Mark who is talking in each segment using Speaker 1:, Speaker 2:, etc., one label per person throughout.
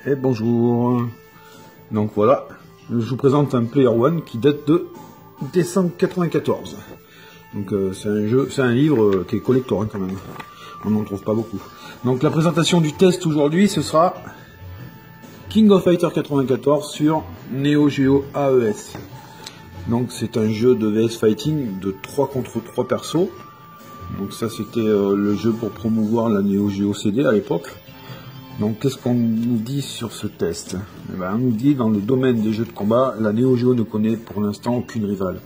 Speaker 1: Et bonjour. Donc voilà, je vous présente un Player One qui date de décembre 94. Donc c'est un livre qui est collector hein, quand même. On n'en trouve pas beaucoup. Donc la présentation du test aujourd'hui, ce sera King of Fighter 94 sur Neo Geo AES. Donc c'est un jeu de VS Fighting de 3 contre 3 persos. Donc ça c'était le jeu pour promouvoir la Neo Geo CD à l'époque. Donc qu'est-ce qu'on nous dit sur ce test? Eh ben, on nous dit dans le domaine des jeux de combat, la Neo Geo ne connaît pour l'instant aucune rivale.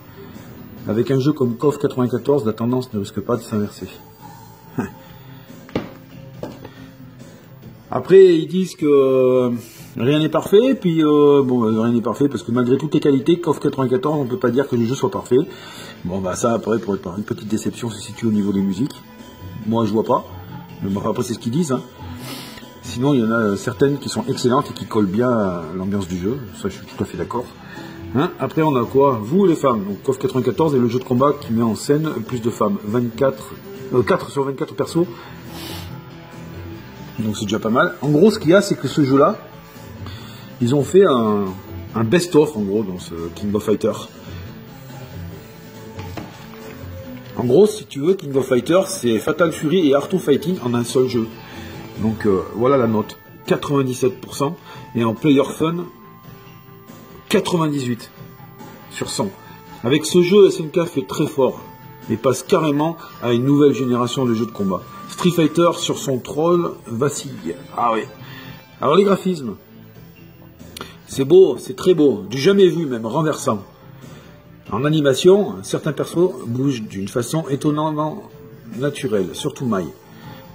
Speaker 1: Avec un jeu comme KOF 94, la tendance ne risque pas de s'inverser. Après ils disent que rien n'est parfait, puis bon rien n'est parfait parce que malgré toutes les qualités, KOF 94 on ne peut pas dire que le jeu soit parfait. Bon bah ça après pour une petite déception se situe au niveau des musiques. Moi je vois pas, mais bon, après c'est ce qu'ils disent hein. Sinon, il y en a certaines qui sont excellentes et qui collent bien à l'ambiance du jeu. Ça, je suis tout à fait d'accord. Hein, après, on a quoi? Vous, les femmes. Donc, KOF 94 est le jeu de combat qui met en scène plus de femmes. 4 sur 24 persos. Donc, c'est déjà pas mal. En gros, ce qu'il y a, c'est que ce jeu-là, ils ont fait un best-of, en gros, dans ce King of Fighter. En gros, si tu veux, King of Fighter, c'est Fatal Fury et Art of Fighting en un seul jeu. Donc voilà la note, 97%, et en Player Fun, 98 sur 100. Avec ce jeu, SNK fait très fort, et passe carrément à une nouvelle génération de jeux de combat. Street Fighter sur son troll vacille. Ah oui. Alors les graphismes, c'est beau, c'est très beau, du jamais vu même, renversant. En animation, certains persos bougent d'une façon étonnamment naturelle, surtout Mai.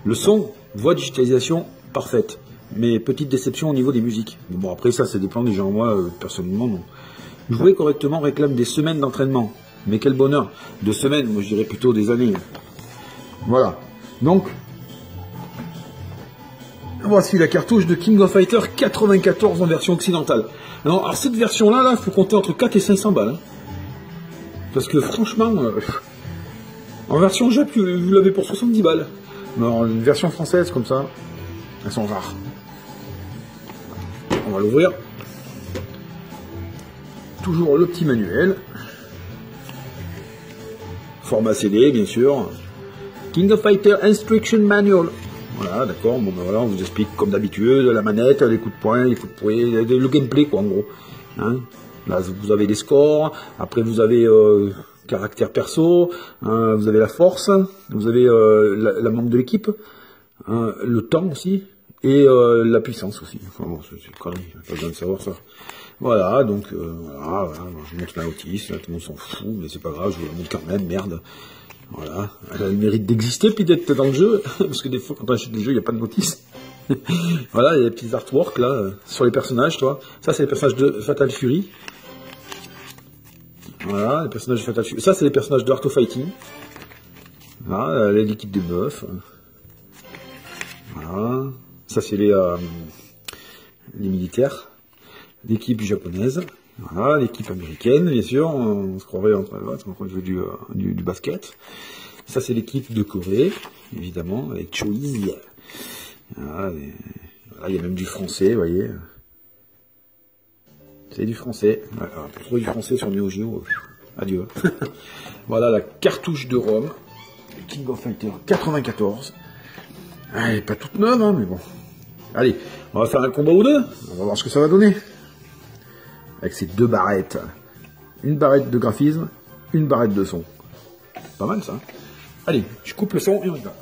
Speaker 1: Le son, voix digitalisation parfaite, mais petite déception au niveau des musiques. Mais bon, après ça dépend des gens. Moi, personnellement, non. Jouer correctement réclame des semaines d'entraînement. Mais quel bonheur. 2 semaines, moi je dirais plutôt des années. Voilà. Donc, voici la cartouche de King of Fighter 94 en version occidentale. Alors cette version-là, il faut compter entre 4 et 500 balles. Hein. Parce que franchement, en version Jap, vous l'avez pour 70 balles. Alors, une version française comme ça, elles sont rares. On va l'ouvrir. Toujours le petit manuel. Format CD, bien sûr. King of Fighter Instruction Manual. Voilà, d'accord. Bon, ben voilà, on vous explique comme d'habitude la manette, les coups de poing, les coups de poing, le gameplay, quoi, en gros. Hein, là, vous avez les scores. Après, vous avez caractère perso, vous avez la force, vous avez la membre de l'équipe, le temps aussi, et la puissance aussi. Enfin bon, c'est une connerie, pas besoin de savoir ça. Voilà, donc voilà, je montre la notice, là, tout le monde s'en fout, mais c'est pas grave, je vous la montre quand même, merde. Voilà, elle a le mérite d'exister puis d'être dans le jeu, parce que des fois quand on achète des jeux, il n'y a pas de notice. Voilà, il y a des petits artworks là, sur les personnages, toi. Ça c'est les personnages de Fatal Fury. Voilà, les personnages de Fatal Fury. Ça, c'est les personnages de Art of Fighting. Voilà, l'équipe des meufs. Voilà. Ça, c'est les militaires. L'équipe japonaise. Voilà, l'équipe américaine, bien sûr. On se croirait en train de jouer du basket. Ça, c'est l'équipe de Corée, évidemment, avec Choi. Voilà, il y a même du français, vous voyez. C'est du français. Alors, pour trouver du français sur Neo Geo, adieu. Voilà la cartouche de ROM, King of Fighter 94. Elle n'est pas toute neuve, hein, mais bon. Allez, on va faire un combat ou deux. On va voir ce que ça va donner. Avec ces 2 barrettes. Une barrette de graphisme, une barrette de son. Pas mal ça. Allez, je coupe le son et on y va.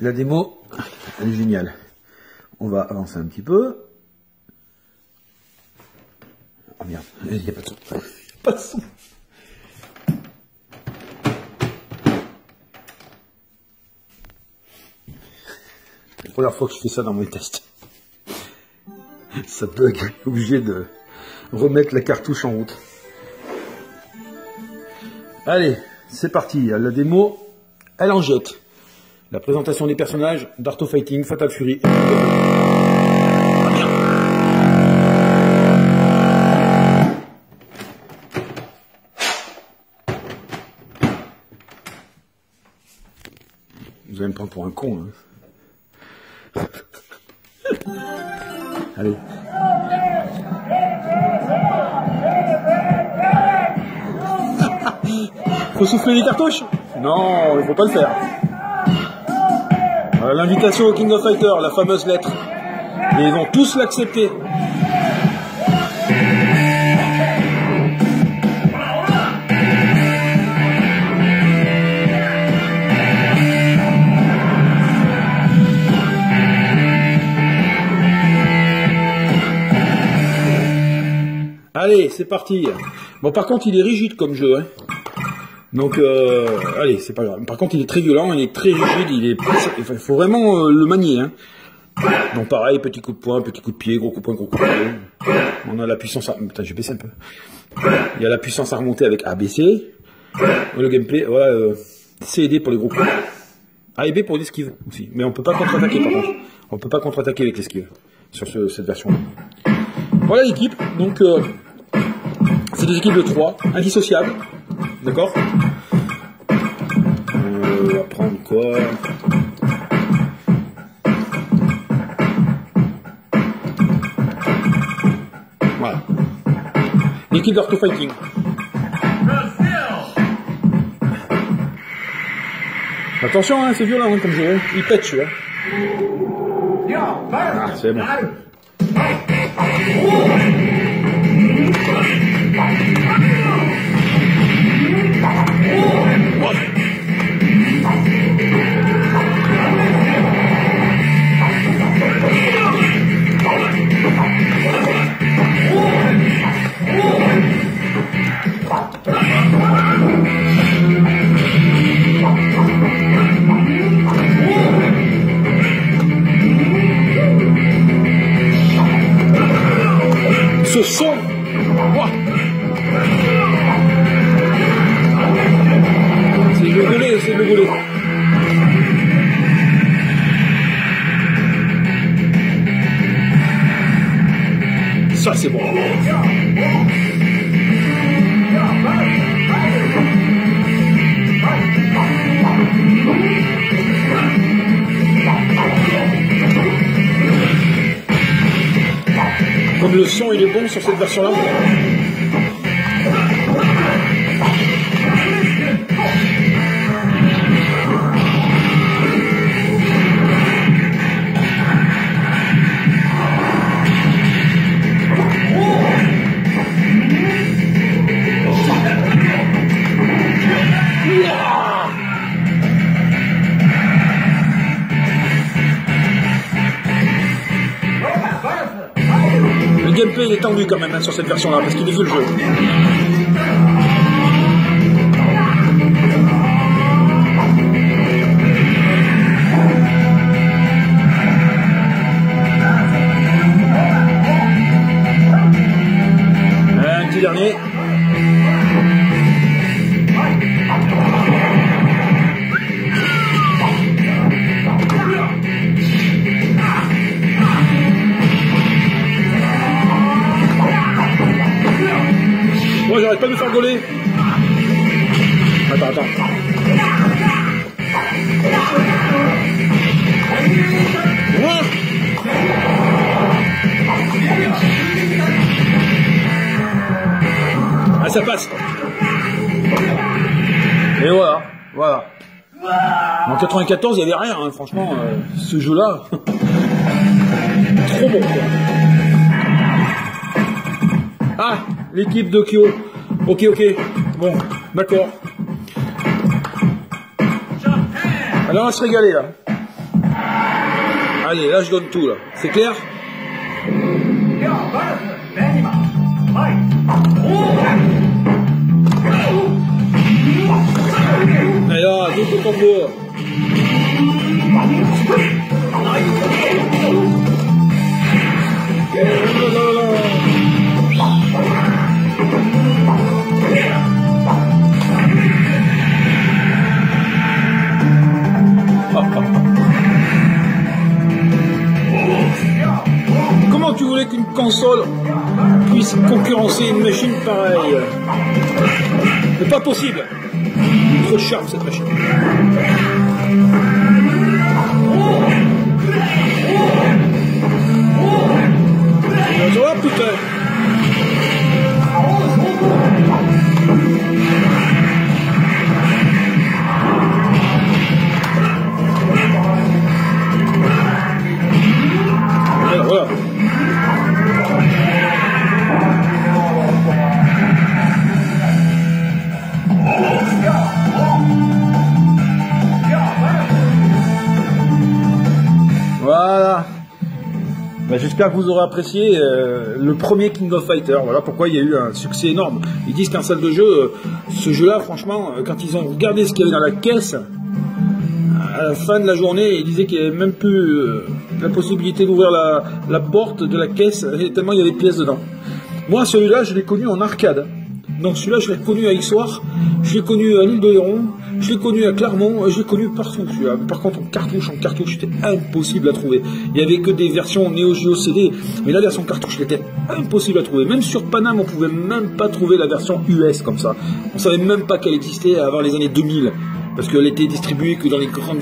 Speaker 1: La démo, elle est géniale. On va avancer un petit peu. Oh merde, il n'y a pas de son. Pas de son. C'est la première fois que je fais ça dans mes tests. Ça bug, obligé de remettre la cartouche en route. Allez, c'est parti. La démo, elle en jette. La présentation des personnages d'Art of Fighting, Fatal Fury. Vous allez me prendre pour un con. Hein. Allez. Faut souffler les cartouches? Non, il faut pas le faire. L'invitation au King of Fighters, la fameuse lettre. Et ils vont tous l'accepter. Allez, c'est parti. Bon, par contre, il est rigide comme jeu. Hein. Donc, allez, c'est pas grave. Par contre, il est très violent, il est très rigide, il faut vraiment le manier. Hein. Donc, pareil, petit coup de poing, petit coup de pied, gros coup de poing, gros coup de pied. On a la puissance à... Putain, j'ai baissé un peu. Il y a la puissance à remonter avec ABC. Le gameplay, voilà, C et D pour les gros coups. A et B pour l'esquive aussi. Mais on peut pas contre-attaquer, par contre. On peut pas contre-attaquer avec l'esquive sur cette version-là. Voilà l'équipe. Donc, c'est des équipes de 3, indissociables. D'accord. On va prendre quoi? Voilà. L'équipe d'Art of Fighting. Attention, hein, c'est violent hein, comme jeu. Il pète celui-là. Ah, c'est bon. Ce son, wow. C'est le volet, c'est le volet. Ça c'est bon. Comme le son il est bon sur cette version-là. Le gameplay il est tendu quand même hein, sur cette version-là parce qu'il est vieux le jeu. Un petit dernier. Moi j'arrête pas de me faire gauler. Attends. Ouais. Ah ça passe. Et voilà. En 94 il n'y avait rien, hein, franchement, ce jeu-là. Trop bon quoi. Ah, l'équipe de Kyo. Ok. Bon, d'accord. Alors on va se régaler là. Allez, là je donne tout là. C'est clair? Et là, double combo. Comment tu voulais qu'une console puisse concurrencer une machine pareille? C'est pas possible. Trop sharp cette machine. Oh putain. Voilà. Voilà. Ben, j'espère que vous aurez apprécié le premier King of Fighters. Voilà pourquoi il y a eu un succès énorme. Ils disent qu'en salle de jeu, ce jeu-là, franchement, quand ils ont regardé ce qu'il y avait dans la caisse, à la fin de la journée, ils disaient qu'il n'y avait même plus la possibilité d'ouvrir la porte de la caisse, tellement il y avait des pièces dedans. Moi, celui-là, je l'ai connu en arcade. Donc celui-là, je l'ai connu à Issoire, je l'ai connu à l'île de Léron, je l'ai connu à Clermont, je l'ai connu partout celui-là. Par contre, en cartouche, c'était impossible à trouver. Il n'y avait que des versions Neo Geo CD, mais la version cartouche, c'était impossible à trouver. Même sur Paname, on pouvait même pas trouver la version US comme ça. On savait même pas qu'elle existait avant les années 2000, parce qu'elle était distribuée que dans les grandes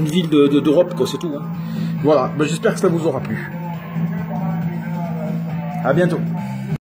Speaker 1: villes d'Europe, quoi, c'est tout. Hein. Voilà, ben, j'espère que ça vous aura plu. À bientôt.